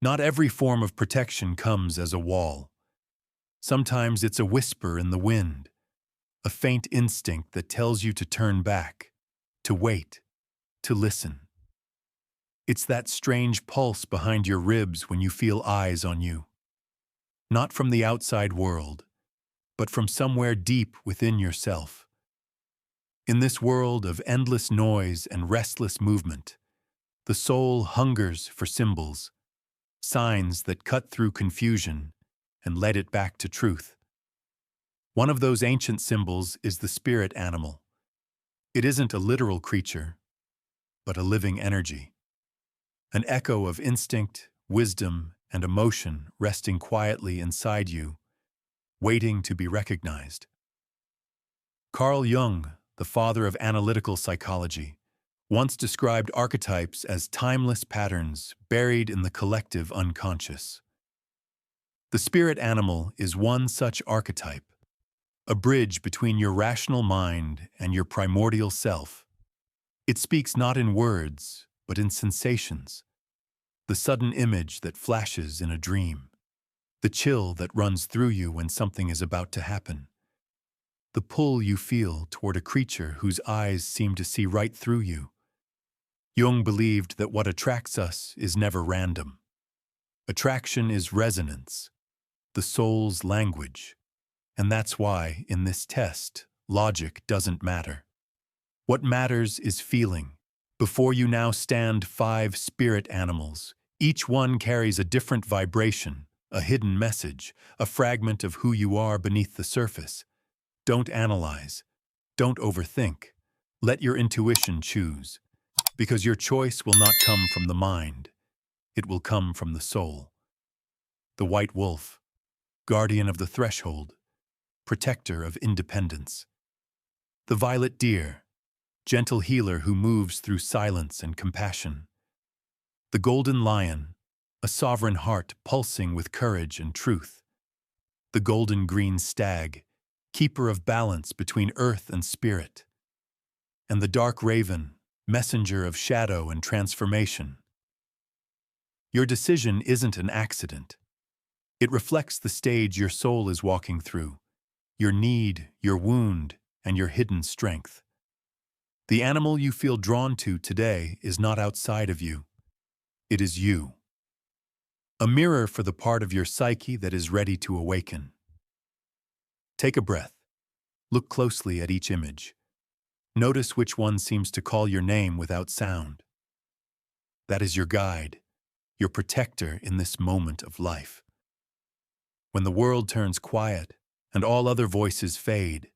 Not every form of protection comes as a wall. Sometimes it's a whisper in the wind, a faint instinct that tells you to turn back, to wait, to listen. It's that strange pulse behind your ribs when you feel eyes on you. Not from the outside world, but from somewhere deep within yourself. In this world of endless noise and restless movement, the soul hungers for symbols, signs that cut through confusion and lead it back to truth. One of those ancient symbols is the spirit animal. It isn't a literal creature, but a living energy. An echo of instinct, wisdom, and emotion resting quietly inside you, waiting to be recognized. Carl Jung, the father of analytical psychology, once described archetypes as timeless patterns buried in the collective unconscious. The spirit animal is one such archetype, a bridge between your rational mind and your primordial self. It speaks not in words, but in sensations. The sudden image that flashes in a dream. The chill that runs through you when something is about to happen. The pull you feel toward a creature whose eyes seem to see right through you. Jung believed that what attracts us is never random. Attraction is resonance, the soul's language. And that's why, in this test, logic doesn't matter. What matters is feeling. Before you now stand 5 spirit animals. Each one carries a different vibration, a hidden message, a fragment of who you are beneath the surface. Don't analyze. Don't overthink. Let your intuition choose. Because your choice will not come from the mind. It will come from the soul. The white wolf, guardian of the threshold, protector of independence. The violet deer, gentle healer who moves through silence and compassion. The golden lion, a sovereign heart pulsing with courage and truth. The golden green stag, keeper of balance between earth and spirit. And the dark raven, messenger of shadow and transformation. Your decision isn't an accident. It reflects the stage your soul is walking through, your need, your wound, and your hidden strength. The animal you feel drawn to today is not outside of you. It is you. A mirror for the part of your psyche that is ready to awaken. Take a breath. Look closely at each image. Notice which one seems to call your name without sound. That is your guide, your protector in this moment of life. When the world turns quiet and all other voices fade,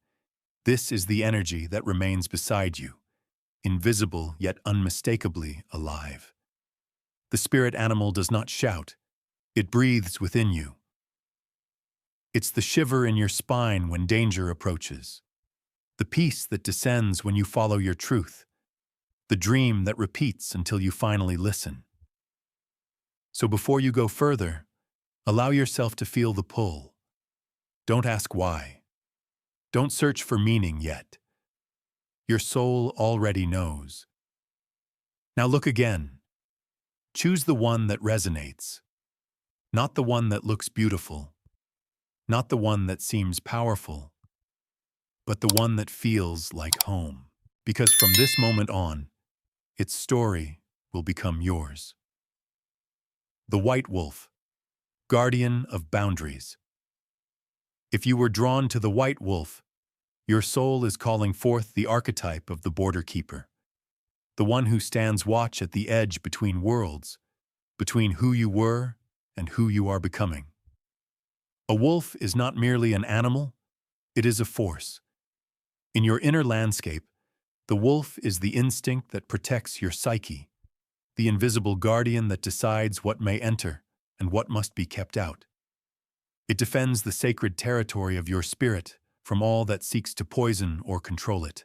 this is the energy that remains beside you, invisible yet unmistakably alive. The spirit animal does not shout. It breathes within you. It's the shiver in your spine when danger approaches, the peace that descends when you follow your truth, the dream that repeats until you finally listen. So before you go further, allow yourself to feel the pull. Don't ask why. Don't search for meaning yet. Your soul already knows. Now look again. Choose the one that resonates, not the one that looks beautiful, not the one that seems powerful, but the one that feels like home. Because from this moment on, its story will become yours. The white wolf, guardian of boundaries. If you were drawn to the white wolf, your soul is calling forth the archetype of the border keeper, the one who stands watch at the edge between worlds, between who you were and who you are becoming. A wolf is not merely an animal, it is a force. In your inner landscape, the wolf is the instinct that protects your psyche, the invisible guardian that decides what may enter and what must be kept out. It defends the sacred territory of your spirit from all that seeks to poison or control it.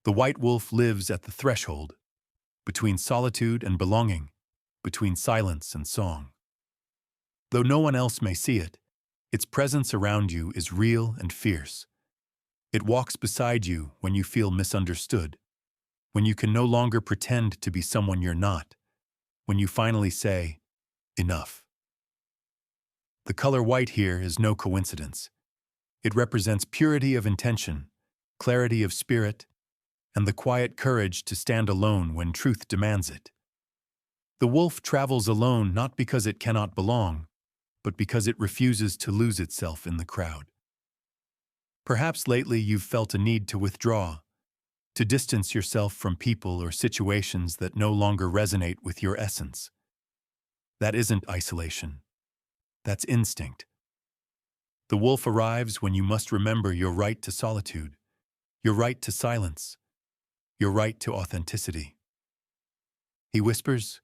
The white wolf lives at the threshold, between solitude and belonging, between silence and song. Though no one else may see it, its presence around you is real and fierce. It walks beside you when you feel misunderstood, when you can no longer pretend to be someone you're not, when you finally say, enough. The color white here is no coincidence. It represents purity of intention, clarity of spirit, and the quiet courage to stand alone when truth demands it. The wolf travels alone not because it cannot belong, but because it refuses to lose itself in the crowd. Perhaps lately you've felt a need to withdraw, to distance yourself from people or situations that no longer resonate with your essence. That isn't isolation. That's instinct. The wolf arrives when you must remember your right to solitude, your right to silence, your right to authenticity. He whispers,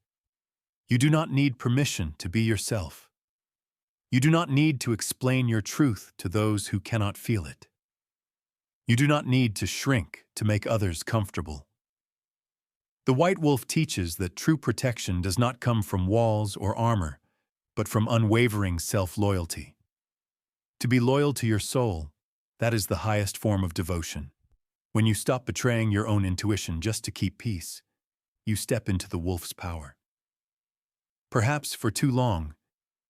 "You do not need permission to be yourself. You do not need to explain your truth to those who cannot feel it. You do not need to shrink to make others comfortable." The white wolf teaches that true protection does not come from walls or armor, but from unwavering self-loyalty. To be loyal to your soul, that is the highest form of devotion. When you stop betraying your own intuition just to keep peace, you step into the wolf's power. Perhaps for too long,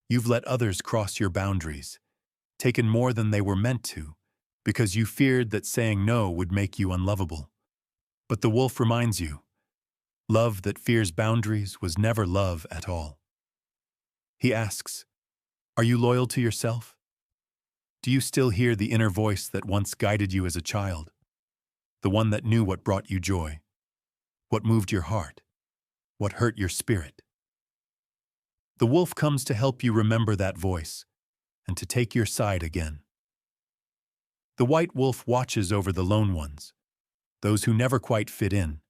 you've let others cross your boundaries, taken more than they were meant to, because you feared that saying no would make you unlovable. But the wolf reminds you, love that fears boundaries was never love at all. He asks, "Are you loyal to yourself? Do you still hear the inner voice that once guided you as a child? The one that knew what brought you joy, what moved your heart, what hurt your spirit?" The wolf comes to help you remember that voice and to take your side again. The white wolf watches over the lone ones, those who never quite fit in,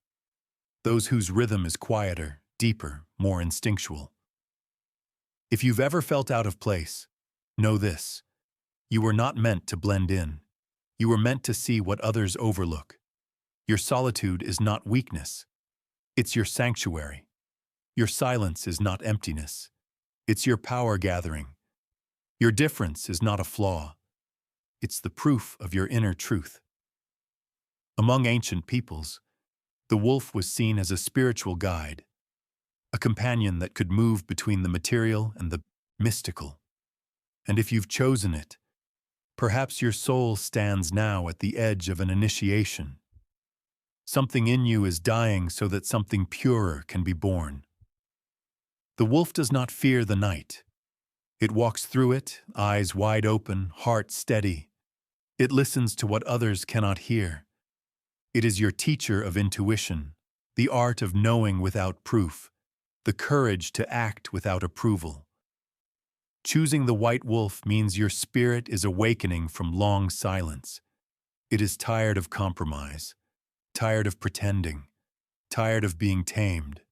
those whose rhythm is quieter, deeper, more instinctual. If you've ever felt out of place, know this: you were not meant to blend in. You were meant to see what others overlook. Your solitude is not weakness. It's your sanctuary. Your silence is not emptiness. It's your power gathering. Your difference is not a flaw. It's the proof of your inner truth. Among ancient peoples, the wolf was seen as a spiritual guide, a companion that could move between the material and the mystical. And if you've chosen it, perhaps your soul stands now at the edge of an initiation. Something in you is dying so that something purer can be born. The wolf does not fear the night. It walks through it, eyes wide open, heart steady. It listens to what others cannot hear. It is your teacher of intuition, the art of knowing without proof, the courage to act without approval. Choosing the white wolf means your spirit is awakening from long silence. It is tired of compromise, tired of pretending, tired of being tamed.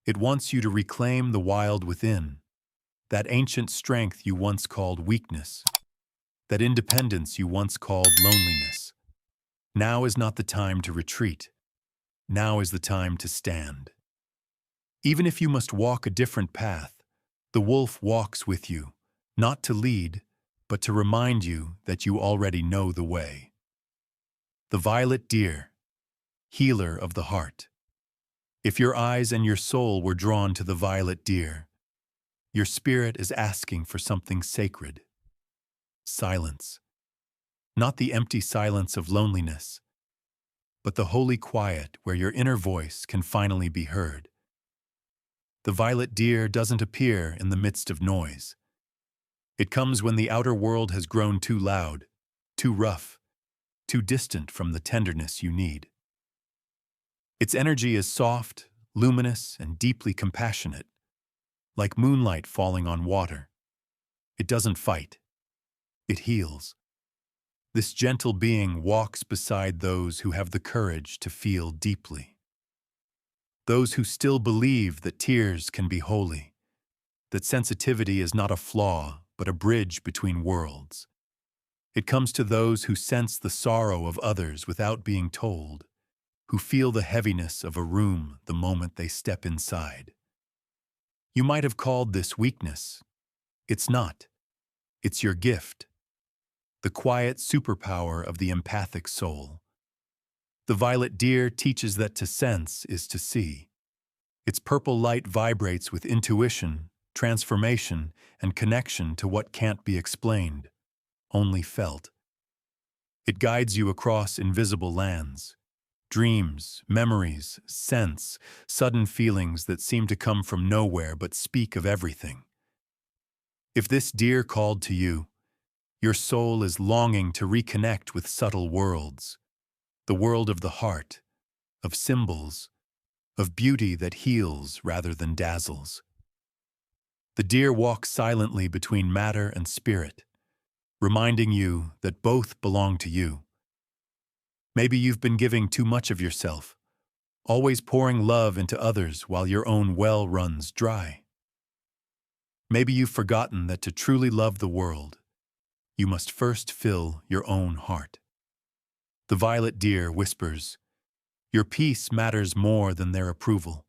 It wants you to reclaim the wild within, that ancient strength you once called weakness, that independence you once called loneliness. Now is not the time to retreat. Now is the time to stand. Even if you must walk a different path, the wolf walks with you, not to lead, but to remind you that you already know the way. The violet deer, healer of the heart. If your eyes and your soul were drawn to the violet deer, your spirit is asking for something sacred. Silence. Not the empty silence of loneliness, but the holy quiet where your inner voice can finally be heard. The violet deer doesn't appear in the midst of noise. It comes when the outer world has grown too loud, too rough, too distant from the tenderness you need. Its energy is soft, luminous, and deeply compassionate, like moonlight falling on water. It doesn't fight. It heals. This gentle being walks beside those who have the courage to feel deeply. Those who still believe that tears can be holy, that sensitivity is not a flaw, but a bridge between worlds. It comes to those who sense the sorrow of others without being told, who feel the heaviness of a room the moment they step inside. You might have called this weakness. It's not. It's your gift. The quiet superpower of the empathic soul. The violet deer teaches that to sense is to see. Its purple light vibrates with intuition, transformation, and connection to what can't be explained, only felt. It guides you across invisible lands, dreams, memories, scents, sudden feelings that seem to come from nowhere but speak of everything. If this deer called to you, your soul is longing to reconnect with subtle worlds, the world of the heart, of symbols, of beauty that heals rather than dazzles. The deer walks silently between matter and spirit, reminding you that both belong to you. Maybe you've been giving too much of yourself, always pouring love into others while your own well runs dry. Maybe you've forgotten that to truly love the world, you must first fill your own heart. The violet deer whispers, "Your peace matters more than their approval.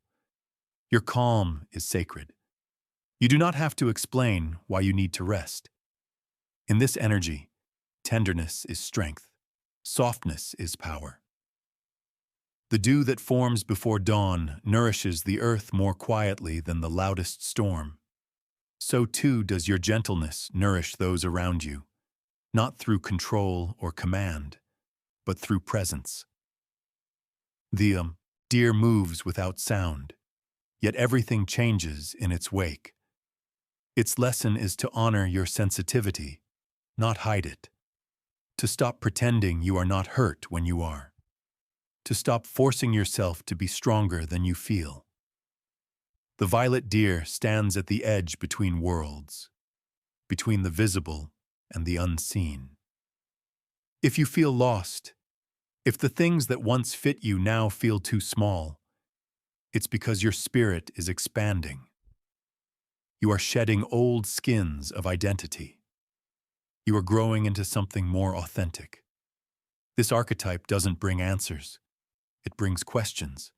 Your calm is sacred. You do not have to explain why you need to rest." In this energy, tenderness is strength, softness is power. The dew that forms before dawn nourishes the earth more quietly than the loudest storm. So too does your gentleness nourish those around you, not through control or command, but through presence. The deer moves without sound, yet everything changes in its wake. Its lesson is to honor your sensitivity, not hide it. To stop pretending you are not hurt when you are. To stop forcing yourself to be stronger than you feel. The violet deer stands at the edge between worlds, between the visible and the unseen. If you feel lost, if the things that once fit you now feel too small, it's because your spirit is expanding. You are shedding old skins of identity. You are growing into something more authentic. This archetype doesn't bring answers. It brings questions.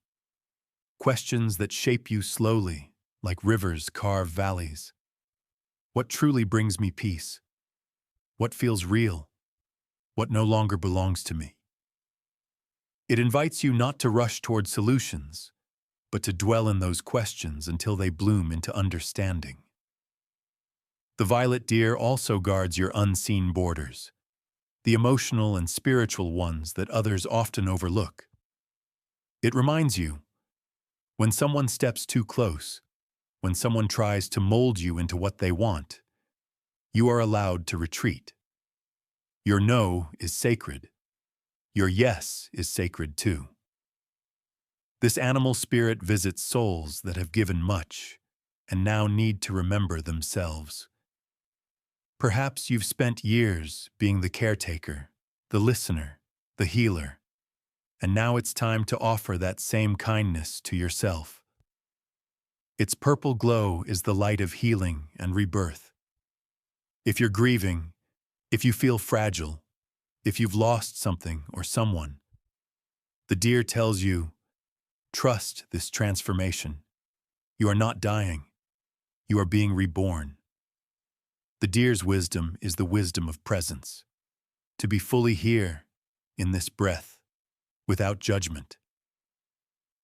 Questions that shape you slowly, like rivers carve valleys. What truly brings me peace? What feels real? What no longer belongs to me? It invites you not to rush toward solutions, but to dwell in those questions until they bloom into understanding. The violet deer also guards your unseen borders, the emotional and spiritual ones that others often overlook. It reminds you, when someone steps too close, when someone tries to mold you into what they want, you are allowed to retreat. Your no is sacred. Your yes is sacred too. This animal spirit visits souls that have given much and now need to remember themselves. Perhaps you've spent years being the caretaker, the listener, the healer, and now it's time to offer that same kindness to yourself. Its purple glow is the light of healing and rebirth. If you're grieving, if you feel fragile, if you've lost something or someone, the deer tells you, trust this transformation. You are not dying. You are being reborn. The deer's wisdom is the wisdom of presence. To be fully here, in this breath, without judgment.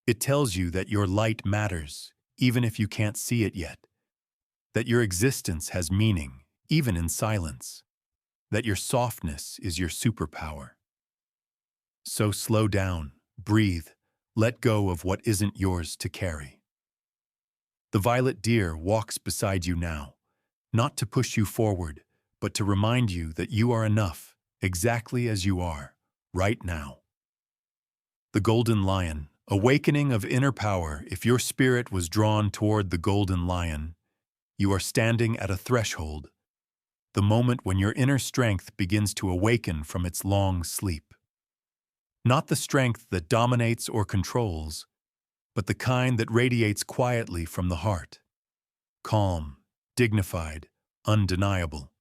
It tells you that your light matters, even if you can't see it yet. That your existence has meaning, even in silence. That your softness is your superpower. So slow down, breathe, let go of what isn't yours to carry. The violet deer walks beside you now, not to push you forward, but to remind you that you are enough, exactly as you are, right now. The golden lion, awakening of inner power. If your spirit was drawn toward the golden lion, you are standing at a threshold, the moment when your inner strength begins to awaken from its long sleep. Not the strength that dominates or controls, but the kind that radiates quietly from the heart. Calm, dignified, undeniable.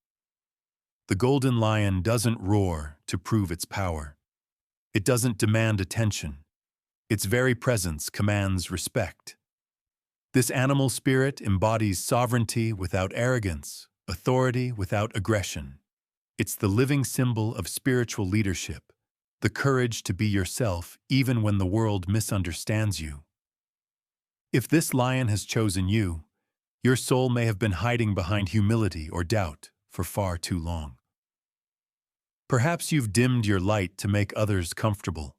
The golden lion doesn't roar to prove its power. It doesn't demand attention. Its very presence commands respect. This animal spirit embodies sovereignty without arrogance, authority without aggression. It's the living symbol of spiritual leadership, the courage to be yourself even when the world misunderstands you. If this lion has chosen you, Your soul may have been hiding behind humility or doubt for far too long. Perhaps you've dimmed your light to make others comfortable,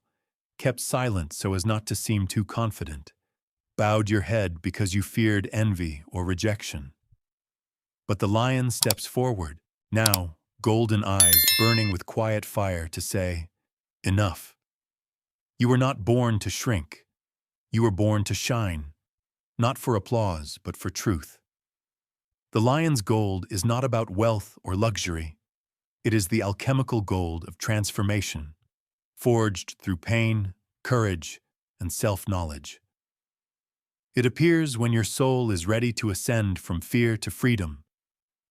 kept silent so as not to seem too confident, bowed your head because you feared envy or rejection. But the lion steps forward, now, golden eyes burning with quiet fire, to say, "Enough." You were not born to shrink. You were born to shine, not for applause, but for truth. The lion's gold is not about wealth or luxury. It is the alchemical gold of transformation, forged through pain, courage, and self-knowledge. It appears when your soul is ready to ascend from fear to freedom,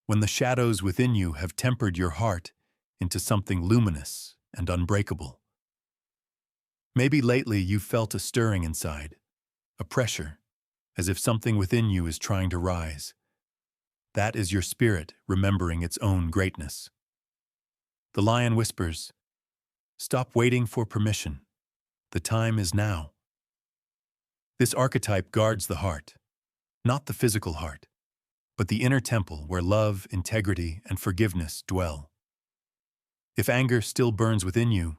when the shadows within you have tempered your heart into something luminous and unbreakable. Maybe lately you've felt a stirring inside, a pressure, as if something within you is trying to rise. That is your spirit remembering its own greatness. The lion whispers, "Stop waiting for permission. The time is now." This archetype guards the heart, not the physical heart, but the inner temple where love, integrity, and forgiveness dwell. If anger still burns within you,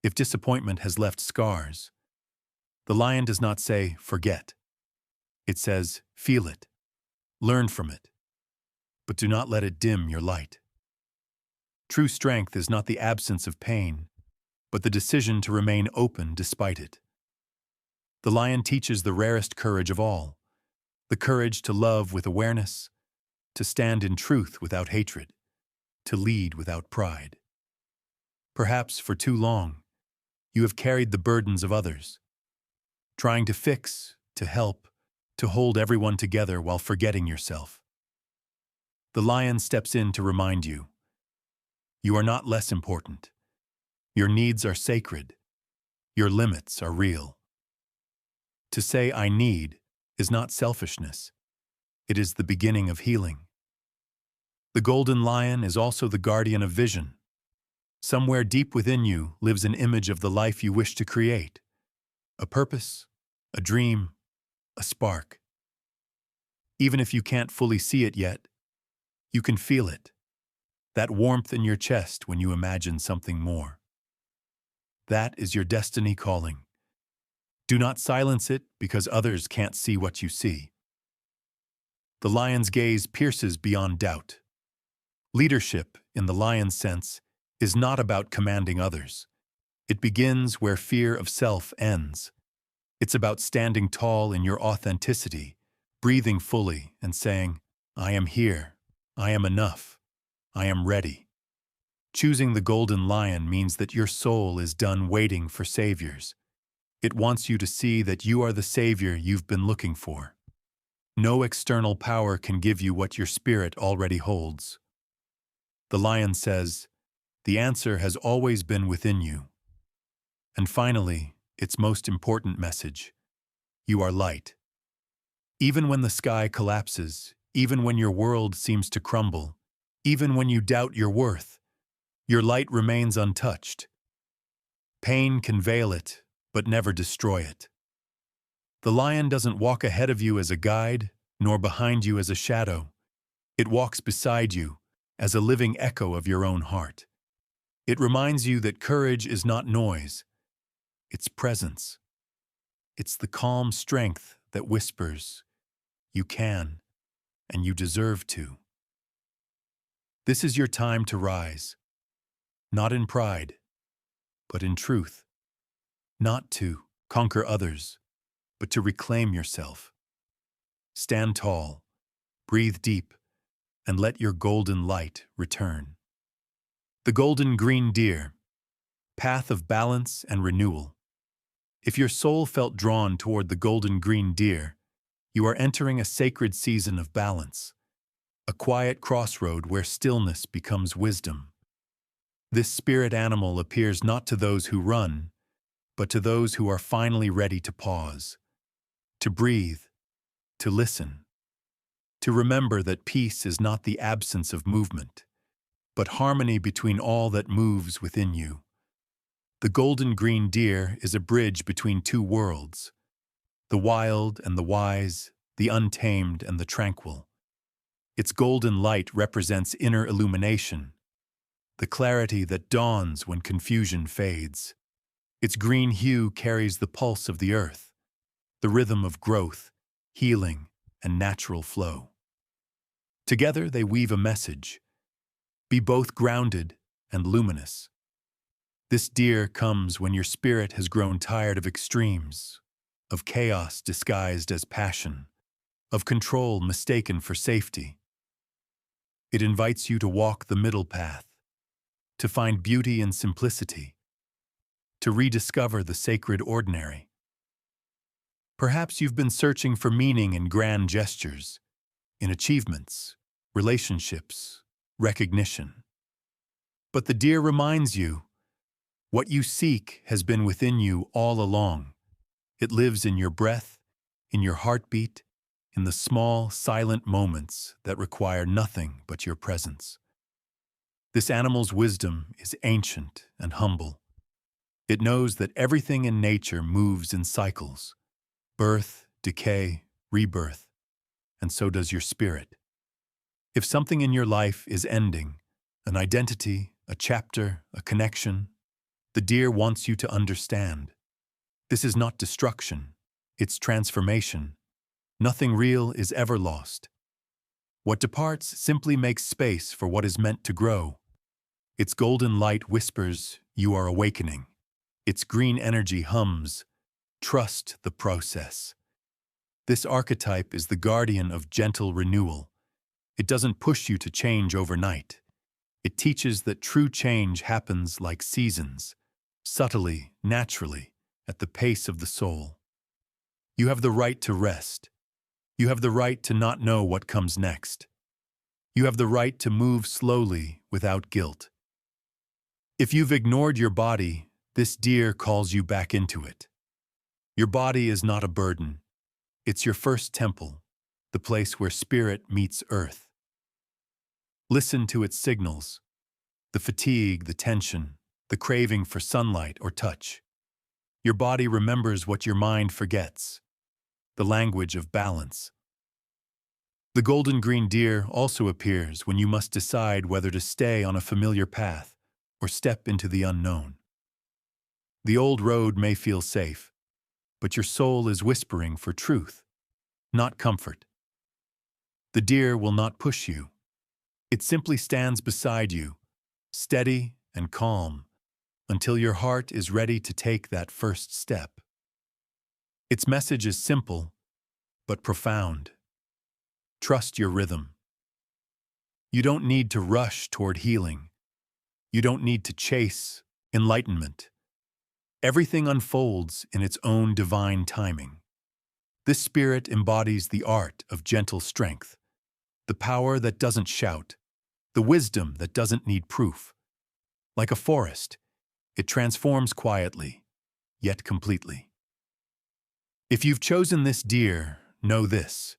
if disappointment has left scars, the lion does not say, "Forget." It says, "Feel it, learn from it, but do not let it dim your light." True strength is not the absence of pain, but the decision to remain open despite it. The lion teaches the rarest courage of all, the courage to love with awareness, to stand in truth without hatred, to lead without pride. Perhaps for too long, you have carried the burdens of others, trying to fix, to help, to hold everyone together while forgetting yourself. The lion steps in to remind you, you are not less important. Your needs are sacred. Your limits are real. To say "I need" is not selfishness. It is the beginning of healing. The golden lion is also the guardian of vision. Somewhere deep within you lives an image of the life you wish to create, a purpose, a dream, a spark. Even if you can't fully see it yet, you can feel it, that warmth in your chest when you imagine something more. That is your destiny calling. Do not silence it because others can't see what you see. The lion's gaze pierces beyond doubt. Leadership, in the lion's sense, is not about commanding others. It begins where fear of self ends. It's about standing tall in your authenticity, breathing fully and saying, "I am here. I am enough. I am ready." Choosing the golden lion means that your soul is done waiting for saviors. It wants you to see that you are the savior you've been looking for. No external power can give you what your spirit already holds. The lion says, the answer has always been within you. And finally, its most important message, you are light. Even when the sky collapses, even when your world seems to crumble, even when you doubt your worth, your light remains untouched. Pain can veil it, but never destroy it. The lion doesn't walk ahead of you as a guide, nor behind you as a shadow. It walks beside you, as a living echo of your own heart. It reminds you that courage is not noise, it's presence. It's the calm strength that whispers, "You can, and you deserve to." This is your time to rise, not in pride, but in truth. Not to conquer others, but to reclaim yourself. Stand tall, breathe deep, and let your golden light return. The golden green deer, path of balance and renewal. If your soul felt drawn toward the golden green deer, you are entering a sacred season of balance, a quiet crossroad where stillness becomes wisdom. This spirit animal appears not to those who run, but to those who are finally ready to pause, to breathe, to listen, to remember that peace is not the absence of movement, but harmony between all that moves within you. The golden green deer is a bridge between two worlds, the wild and the wise, the untamed and the tranquil. Its golden light represents inner illumination, the clarity that dawns when confusion fades. Its green hue carries the pulse of the earth, the rhythm of growth, healing, and natural flow. Together they weave a message: be both grounded and luminous. This deer comes when your spirit has grown tired of extremes, of chaos disguised as passion, of control mistaken for safety. It invites you to walk the middle path, to find beauty in simplicity, to rediscover the sacred ordinary. Perhaps you've been searching for meaning in grand gestures, in achievements, relationships, recognition. But the deer reminds you, what you seek has been within you all along. It lives in your breath, in your heartbeat, in the small, silent moments that require nothing but your presence. This animal's wisdom is ancient and humble. It knows that everything in nature moves in cycles: birth, decay, rebirth, and so does your spirit. If something in your life is ending, an identity, a chapter, a connection, the deer wants you to understand. This is not destruction, it's transformation. Nothing real is ever lost. What departs simply makes space for what is meant to grow. Its golden light whispers, "You are awakening." Its green energy hums, "Trust the process." This archetype is the guardian of gentle renewal. It doesn't push you to change overnight. It teaches that true change happens like seasons, subtly, naturally, at the pace of the soul. You have the right to rest. You have the right to not know what comes next. You have the right to move slowly without guilt. If you've ignored your body, this deer calls you back into it. Your body is not a burden. It's your first temple, the place where spirit meets earth. Listen to its signals: the fatigue, the tension, the craving for sunlight or touch. Your body remembers what your mind forgets: the language of balance. The golden green deer also appears when you must decide whether to stay on a familiar path or step into the unknown. The old road may feel safe, but your soul is whispering for truth, not comfort. The deer will not push you. It simply stands beside you, steady and calm, until your heart is ready to take that first step. Its message is simple, but profound. Trust your rhythm. You don't need to rush toward healing. You don't need to chase enlightenment. Everything unfolds in its own divine timing. This spirit embodies the art of gentle strength, the power that doesn't shout, the wisdom that doesn't need proof. Like a forest, it transforms quietly, yet completely. If you've chosen this deer, know this: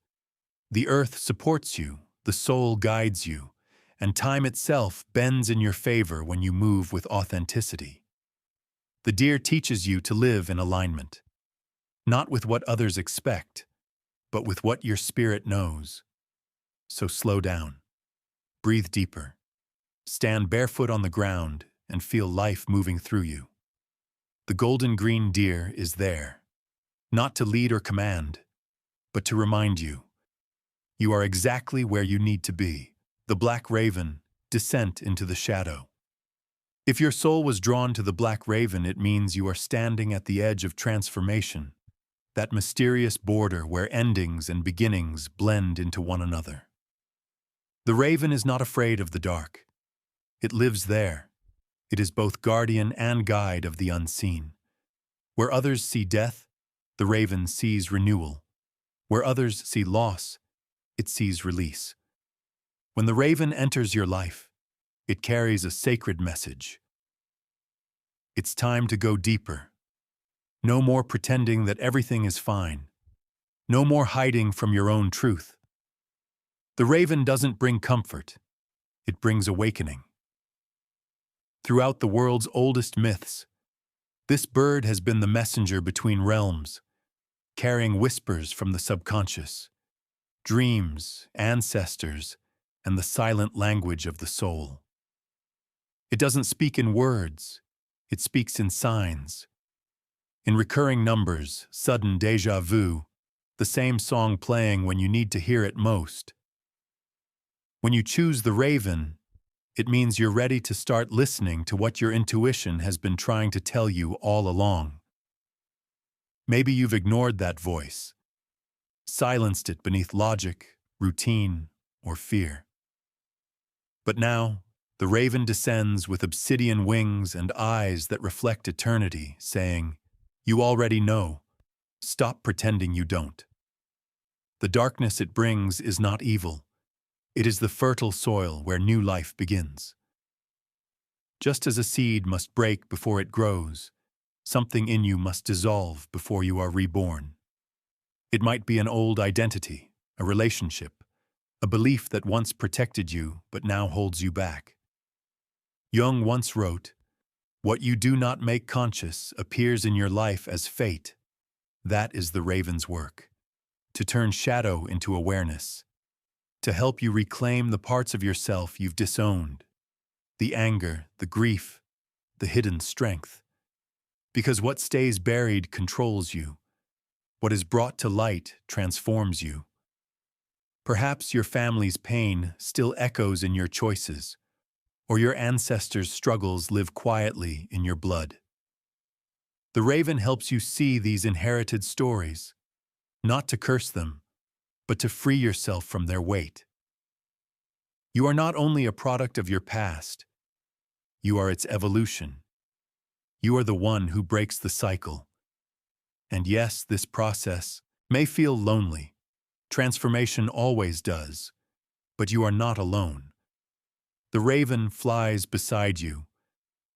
the earth supports you, the soul guides you, and time itself bends in your favor when you move with authenticity. The deer teaches you to live in alignment, not with what others expect, but with what your spirit knows. So slow down, breathe deeper, stand barefoot on the ground, and feel life moving through you. The golden green deer is there, not to lead or command, but to remind you, you are exactly where you need to be. The black raven, descent into the shadow. If your soul was drawn to the black raven, it means you are standing at the edge of transformation, that mysterious border where endings and beginnings blend into one another. The raven is not afraid of the dark. It lives there. It is both guardian and guide of the unseen. Where others see death, the raven sees renewal. Where others see loss, it sees release. When the raven enters your life, it carries a sacred message. It's time to go deeper. No more pretending that everything is fine. No more hiding from your own truth. The raven doesn't bring comfort. It brings awakening. Throughout the world's oldest myths, this bird has been the messenger between realms, carrying whispers from the subconscious. dreams, ancestors, and the silent language of the soul. It doesn't speak in words, it speaks in signs. In recurring numbers, sudden déjà vu, the same song playing when you need to hear it most. When you choose the raven, it means you're ready to start listening to what your intuition has been trying to tell you all along. Maybe you've ignored that voice, silenced it beneath logic, routine, or fear. But now, the raven descends with obsidian wings and eyes that reflect eternity, saying, "You already know. Stop pretending you don't." The darkness it brings is not evil. It is the fertile soil where new life begins. Just as a seed must break before it grows, something in you must dissolve before you are reborn. It might be an old identity, a relationship, a belief that once protected you but now holds you back. Jung once wrote, "What you do not make conscious appears in your life as fate. That is the raven's work, to turn shadow into awareness, to help you reclaim the parts of yourself you've disowned, the anger, the grief, the hidden strength. Because what stays buried controls you. What is brought to light transforms you. Perhaps your family's pain still echoes in your choices, or your ancestors' struggles live quietly in your blood. The raven helps you see these inherited stories, not to curse them, but to free yourself from their weight. You are not only a product of your past, you are its evolution. You are the one who breaks the cycle. And yes, this process may feel lonely. Transformation always does, but you are not alone. The raven flies beside you,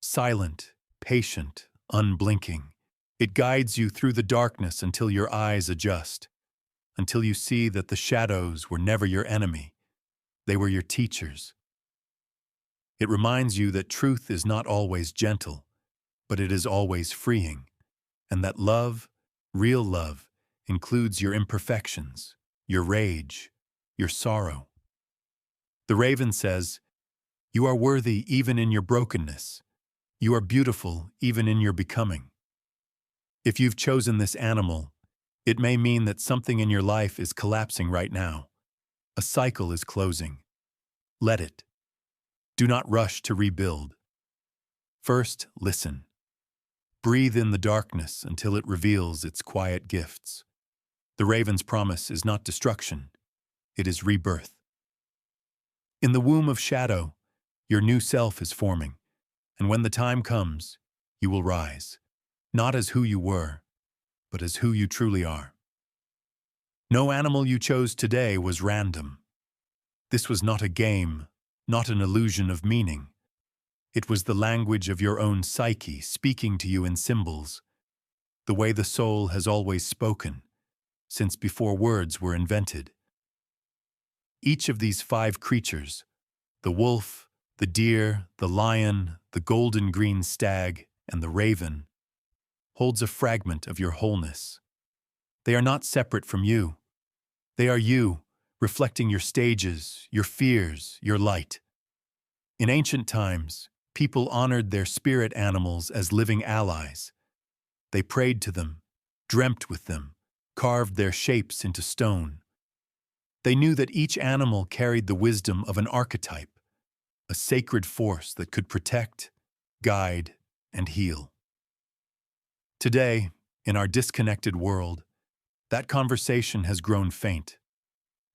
silent, patient, unblinking. It guides you through the darkness until your eyes adjust, until you see that the shadows were never your enemy. They were your teachers. It reminds you that truth is not always gentle, but it is always freeing, and that love, real love, includes your imperfections, your rage, your sorrow. The raven says, "You are worthy even in your brokenness. You are beautiful even in your becoming." If you've chosen this animal, it may mean that something in your life is collapsing right now. A cycle is closing. Let it. Do not rush to rebuild. First, listen. Breathe in the darkness until it reveals its quiet gifts. The raven's promise is not destruction, it is rebirth. In the womb of shadow, your new self is forming, and when the time comes, you will rise, not as who you were, but as who you truly are. No animal you chose today was random. This was not a game, not an illusion of meaning. It was the language of your own psyche speaking to you in symbols, the way the soul has always spoken, since before words were invented. Each of these 5 creatures, the wolf, the deer, the lion, the golden green stag, and the raven, holds a fragment of your wholeness. They are not separate from you. They are you, reflecting your stages, your fears, your light. In ancient times, people honored their spirit animals as living allies. They prayed to them, dreamt with them, carved their shapes into stone. They knew that each animal carried the wisdom of an archetype, a sacred force that could protect, guide, and heal. Today, in our disconnected world, that conversation has grown faint.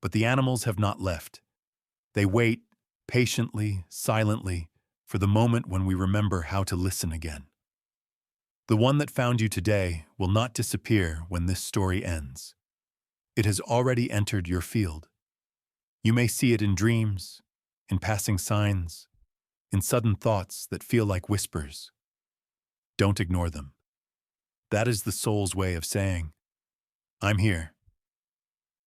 But the animals have not left. They wait, patiently, silently, for the moment when we remember how to listen again. The one that found you today will not disappear when this story ends. It has already entered your field. You may see it in dreams, in passing signs, in sudden thoughts that feel like whispers. Don't ignore them. That is the soul's way of saying, "I'm here."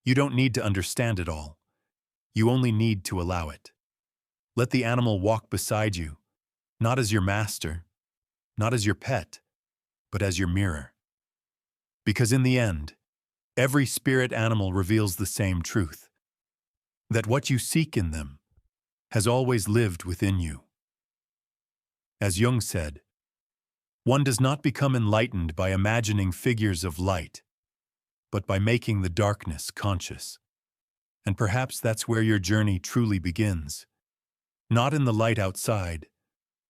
You don't need to understand it all. You only need to allow it. Let the animal walk beside you, not as your master, not as your pet, but as your mirror. Because in the end, every spirit animal reveals the same truth. that what you seek in them has always lived within you. As Jung said, one does not become enlightened by imagining figures of light, but by making the darkness conscious. And perhaps that's where your journey truly begins. Not in the light outside,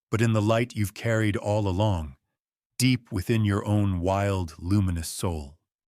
but in the light you've carried all along, deep within your own wild, luminous soul.